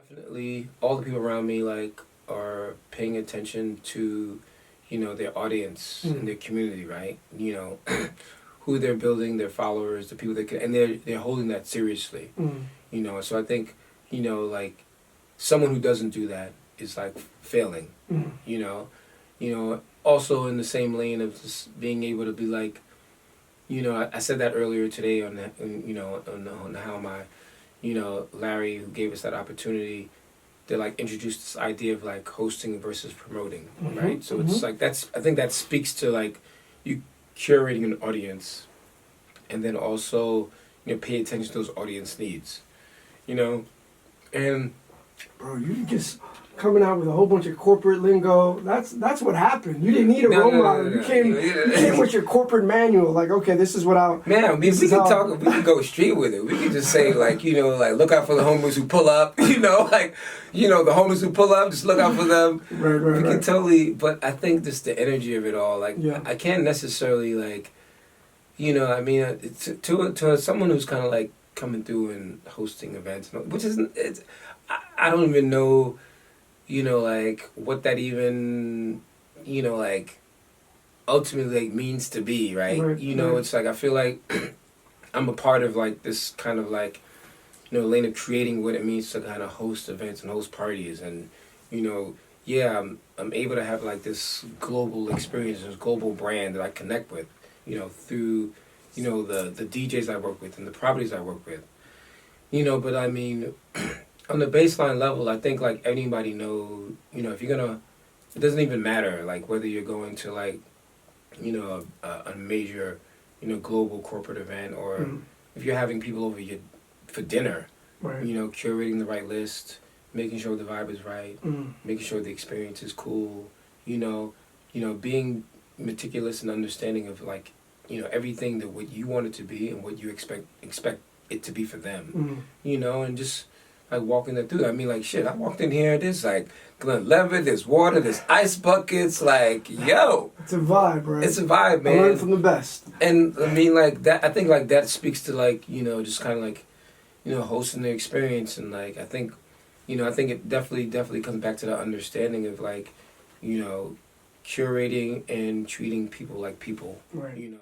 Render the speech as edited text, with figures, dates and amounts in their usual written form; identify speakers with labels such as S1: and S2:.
S1: Definitely, all the people around me like are paying attention to, their audience and their community, right? Who they're building, their followers, the people that can, and they're holding that seriously. So I think, like someone who doesn't do that is like failing. You know, also in the same lane of just being able to be like, I said that earlier today on that, on how my, Larry, who gave us that opportunity, to like introduce this idea of like hosting versus promoting, right? So it's like I think that speaks to like you curating an audience, and then also pay attention to those audience needs, and
S2: Bro, you just coming out with a whole bunch of corporate lingo. That's what happened. You didn't need a role model. You came with your corporate manual. Like, okay, this is what I.
S1: Man, we can talk. We can go straight with it. We can just say like, like look out for the homeless who pull up. The homeless who pull up. Just look out for them.
S2: Right.
S1: We can totally. But I think just the energy of it all. Like, I can't necessarily like, to someone who's kind of like coming through and hosting events, which isn't. I don't even know. Like what that even, like ultimately like means to be, right? It's like I feel like I'm a part of like this kind of like, lane of creating what it means to kind of host events and host parties, and I'm able to have like this global experience, this global brand that I connect with, through, the DJs I work with and the properties I work with, but I mean. On the baseline level, I think like anybody know, if you're gonna, it doesn't even matter like whether you're going to like, a major, global corporate event, or if you're having people over for dinner,
S2: right.
S1: Curating the right list, making sure the vibe is right, making sure the experience is cool, being meticulous and understanding of like, everything that what you want it to be and what you expect it to be for them, and just. Like walking that through. I mean, like shit. I walked in here. There's like Glenlivet. There's water. There's ice buckets. Like yo,
S2: it's a vibe, right?
S1: It's a vibe, man.
S2: I learned from the best.
S1: And I mean, like that. I think like that speaks to like just kind of like hosting the experience, and like I think it definitely comes back to the understanding of like curating and treating people like people.
S2: Right.